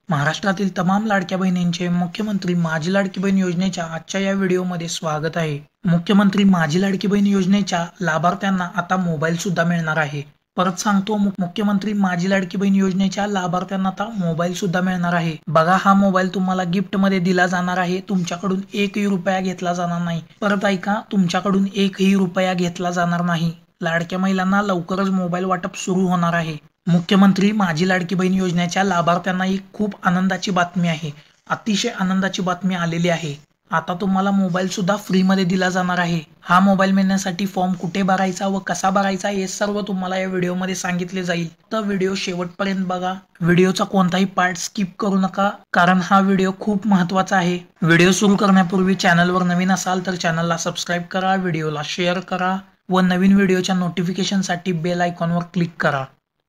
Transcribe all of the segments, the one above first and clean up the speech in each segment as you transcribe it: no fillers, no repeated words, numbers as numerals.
महाराष्ट्रातील तमाम लाडक्या बहिणींचे मुख्यमंत्री माझी लाडकी बहीण योजनेच्या आजच्या या व्हिडिओमध्ये स्वागत आहे। मुख्यमंत्री माझी लाडकी बहीण योजनेच्या लाभार्थ्यांना आता मोबाईल सुद्धा मिळणार आहे। परत सांगतो, मुख्यमंत्री माझी लाडकी बहीण योजनेच्या लाभार्थ्यांना आता मोबाईल सुद्धा मिळणार आहे। बघा, हा मोबाईल तुम्हाला गिफ्ट मध्ये दिला जाणार आहे। तुमच्याकडून एकही रुपया घेतला जाणार नाही। परत ऐका, तुमच्याकडून एकही रुपया घेतला जाणार नाही। लाडक्या महिलांना लवकरच मोबाईल वाटप सुरू होणार आहे। मुख्यमंत्री माझी लाडकी बहीण योजनेच्या लाभार्थ्यांना एक खूप आनंदाची बातमी आहे। अतिशय आनंदाची बातमी आलेली आहे। आता तुम्हाला मोबाईल सुद्धा फ्री मध्ये दिला जाणार आहे। हा मोबाईल मिळण्यासाठी फॉर्म कुठे भरायचा व कसा भरायचा हे सर्व तुम्हाला या व्हिडिओमध्ये सांगितले जाईल। तर व्हिडिओ शेवटपर्यंत बघा। व्हिडिओचा कोणताही पार्ट स्किप करू नका, कारण हा व्हिडिओ खूप महत्त्वाचा आहे। व्हिडिओ सुरू करण्यापूर्वी चॅनलवर नवीन असाल तर चॅनलला सबस्क्राईब करा, व्हिडिओला शेअर करा व नवीन व्हिडिओच्या नोटिफिकेशनसाठी बेल आयकॉनवर क्लिक करा।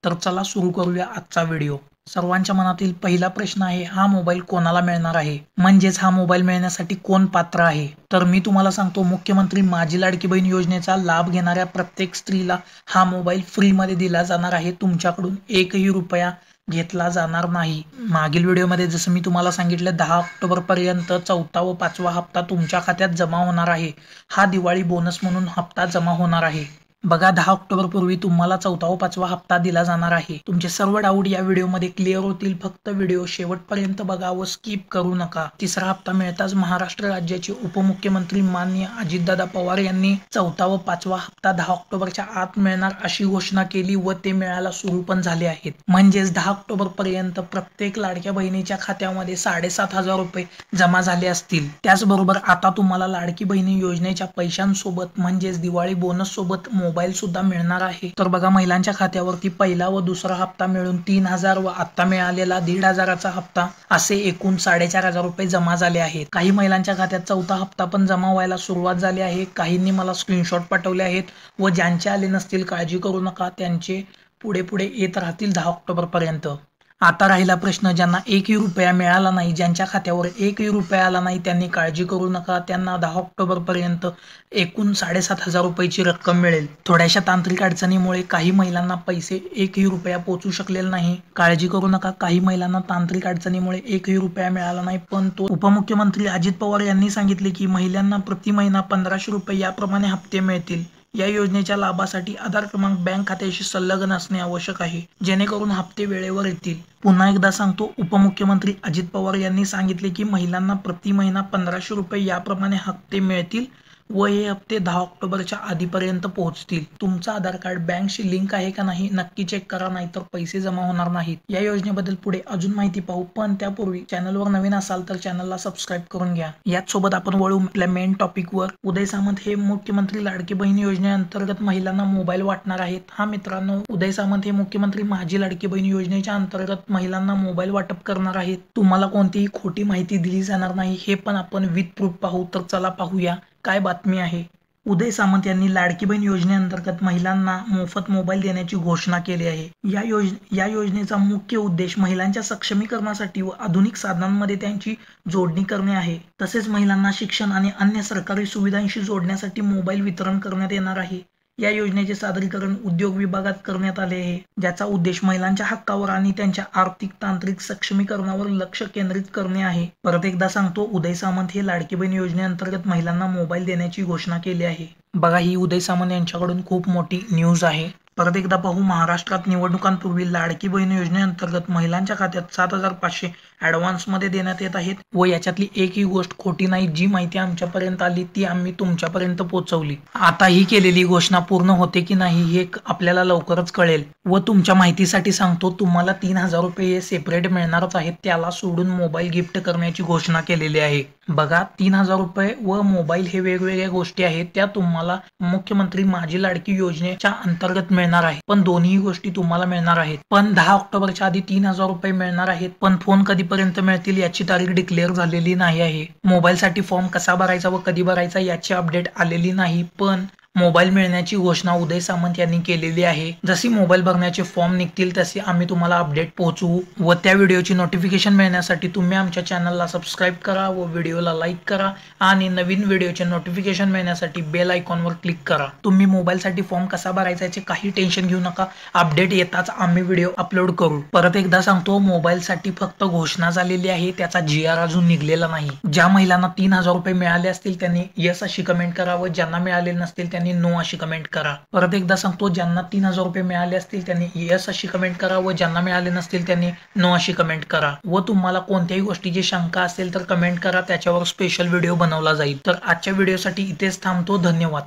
तर चला सुरू करूया आजचा व्हिडिओ। सर्वांच्या मनातील पहिला प्रश्न आहे, हा मोबाईल कोणाला मिळणार आहे, म्हणजेच हा मोबाईल मिळण्यासाठी कोण पात्र आहे। तर मी तुम्हाला सांगतो, मुख्यमंत्री माझी लाडकी बहीण योजनेचा लाभ घेणाऱ्या प्रत्येक स्त्रीला हा मोबाईल फ्री मध्ये दिला जाणार आहे। तुमच्याकडून एकही रुपया घेतला जाणार नाही। मागील व्हिडिओमध्ये जसं मी तुम्हाला सांगितलं, 10 ऑक्टोबर पर्यंत चौथा व पाचवा हप्ता तुमच्या खात्यात जमा होणार आहे। हा दिवाळी बोनस म्हणून हप्ता जमा होणार आहे। बघा, 10 ऑक्टोबर पूर्वी तुम्हाला चौथा व पाचवा हप्ता दिला जाणार आहे। तुमचे सर्व डाऊट या व्हिडिओमध्ये क्लिअर होतील। फक्त व्हिडिओ शेवटपर्यंत बघा व स्किप करू नका। तिसरा हप्ता मिळताच महाराष्ट्र राज्याचे उपमुख्यमंत्री माननीय अजितदादा पवार यांनी चौथा व पाचवा हप्ता 10 ऑक्टोबरच्या आत मिळणार अशी घोषणा केली व ते मिळायला सुरू पण झाले आहेत। म्हणजेच 10 ऑक्टोबर पर्यंत प्रत्येक लाडक्या बहिणीच्या खात्यामध्ये 7,500 रुपये जमा झाले असतील। त्याचबरोबर आता तुम्हाला लाडकी बहिणी योजनेच्या पैशांसोबत म्हणजेच दिवाळी बोनस सोबत मोबाईल सुद्धा मिळणार आहे। तर बघा, महिलांच्या खात्यावरती पहिला व दुसरा हप्ता मिळून 3,000 व आता मिळालेला 1,500चा हप्ता असे एकूण 4,500 रुपये जमा झाले आहेत। काही महिलांच्या खात्यात चौथा हप्ता पण जमा व्हायला सुरुवात झाली आहे। काहींनी मला स्क्रीनशॉट पाठवले आहेत व ज्यांचे आले नसतील काळजी करू नका, त्यांचे पुढे पुढे येत राहतील 10 ऑक्टोबर पर्यंत। आता राहिला प्रश्न, ज्यांना एकही रुपया मिळाला नाही, ज्यांच्या खात्यावर एकही रुपया आला नाही, त्यांनी काळजी करू नका। त्यांना 10 ऑक्टोबर पर्यंत एकूण 7,500 रुपयाची रक्कम मिळेल। थोड्याशा तांत्रिक अडचणीमुळे काही महिलांना पैसे एकही रुपया पोहोचू शकलेला नाही। काळजी करू नका, काही महिलांना तांत्रिक अडचणीमुळे एकही रुपया मिळाला नाही, पण तो उपमुख्यमंत्री अजित पवार यांनी सांगितले की महिलांना प्रति महिना 1,500 रुपये याप्रमाणे हप्ते मिळतील। या योजनेच्या लाभासाठी आधार क्रमांक बँक खात्याशी संलग्न असणे आवश्यक आहे, जेणेकरून हप्ते वेळेवर येतील। पुन्हा एकदा सांगतो, उपमुख्यमंत्री अजित पवार यांनी सांगितले की महिलांना प्रति महिना 1,500 रुपये याप्रमाणे हप्ते मिळतील व हे हप्ते 10 ऑक्टोबरच्या आधीपर्यंत पोहोचतील। तुमचं आधार कार्ड बँकशी लिंक आहे का नाही नक्की चेक करा, नाहीतर पैसे जमा होणार नाहीत। या योजनेबद्दल पुढे अजून माहिती पाहू, पण त्यापूर्वी चॅनलवर नवीन असाल तर चॅनलला सबस्क्राईब करून घ्या। याच सोबत आपण वळू आपल्या मेन टॉपिकवर। उदय सामंत हे मुख्यमंत्री लाडकी बहीण योजनेअंतर्गत महिलांना मोबाईल वाटणार आहेत। हा मित्रांनो, उदय सामंत हे मुख्यमंत्री माझी लाडकी बहीण योजनेच्या अंतर्गत महिलांना मोबाईल वाटप करणार आहेत। तुम्हाला कोणतीही खोटी माहिती दिली जाणार नाही, हे पण आपण विथ प्रूफ पाहू। तर चला पाहूया काय बातमी आहे। उदय सामंत यांनी लाडकी बहीण योजनेअंतर्गत महिलांना मोफत मोबाईल देण्याची घोषणा केली आहे। या योजनेचा मुख्य उद्देश महिलांच्या सक्षमीकरणासाठी व आधुनिक साधनांमध्ये त्यांची जोडणी करणे आहे। तसेच महिलांना शिक्षण आणि अन्य सरकारी सुविधांशी जोडण्यासाठी मोबाईल वितरण करण्यात येणार आहे। या योजनेचे सादरीकरण उद्योग विभागात करण्यात आले आहे, ज्याचा उद्देश महिलांच्या हक्कावर आणि त्यांच्या आर्थिक तांत्रिक सक्षमीकरणावर लक्ष केंद्रित करणे आहे। परत एकदा सांगतो, उदय सामंत हे लाडकी बहीण योजनेअंतर्गत महिलांना मोबाईल देण्याची घोषणा केली आहे। बघा, ही उदय सामंत यांच्याकडून खूप मोठी न्यूज आहे। परत एकदा पाहू, महाराष्ट्रात निवडणुकांपूर्वी लाडकी बहीण योजनेअंतर्गत महिलांच्या खात्यात 7,500 ॲडव्हान्स मध्ये देण्यात येत आहेत व याच्यातली एकही गोष्ट खोटी नाही। जी माहिती आमच्यापर्यंत आली ती आम्ही तुमच्यापर्यंत पोहोचवली। आता ही केलेली घोषणा पूर्ण होते की नाही हे आपल्याला लवकरच कळेल। व तुमच्या माहितीसाठी सांगतो, तुम्हाला 3,000 रुपये हे सेपरेट मिळणारच आहेत, त्याला सोडून मोबाईल गिफ्ट करण्याची घोषणा केलेली आहे। बघा, 3,000 रुपये व मोबाईल हे वेगवेगळ्या गोष्टी आहेत, त्या तुम्हाला मुख्यमंत्री माझी लाडकी योजनेच्या अंतर्गत मिळणार आहे। पण दोन्ही गोष्टी तुम्हाला मिळणार आहेत। पण 10 ऑक्टोबरच्या आधी 3,000 रुपये मिळणार आहेत, पण फोन कधीपर्यंत मिळतील याची तारीख डिक्लेअर झालेली नाही आहे। मोबाईल साठी फॉर्म कसा भरायचा व कधी भरायचा याची अपडेट आलेली नाही, पण मोबाईल मिळण्याची घोषणा उदय सामंत यांनी केलेली आहे। जशी मोबाईल भरण्याचे फॉर्म निघतील तसे आम्ही तुम्हाला अपडेट पोहोचवू व त्या व्हिडिओची नोटिफिकेशन मिळण्यासाठी तुम्ही आमच्या चॅनलला सबस्क्राईब करा व व्हिडिओला लाईक करा आणि नवीन व्हिडिओचे नोटिफिकेशन मिळण्यासाठी बेल आयकॉनवर क्लिक करा। तुम्ही मोबाईलसाठी फॉर्म कसा भरायचा याचे काही टेन्शन घेऊ नका, अपडेट येताच आम्ही व्हिडिओ अपलोड करू। परत एकदा सांगतो, मोबाईलसाठी फक्त घोषणा झालेली आहे, त्याचा GR अजून निघलेला नाही। ज्या महिलांना 3000 रुपये मिळाले असतील त्यांनी येस अशी कमेंट करा व ज्यांना मिळाले नसतील त्यांनी नो अशी कमेंट करा। परत एकदा सांगतो, ज्यांना 3000 रुपये मिळाले असतील त्यांनी येस अशी कमेंट करा व ज्यांना मिळाले नसतील त्यांनी नो अशी कमेंट करा। व तुम्हाला कोणत्याही गोष्टीची शंका असेल तर कमेंट करा, त्याच्यावर स्पेशल व्हिडिओ बनवला जाईल। तर आजच्या व्हिडिओसाठी इथेच थांबतो। धन्यवाद।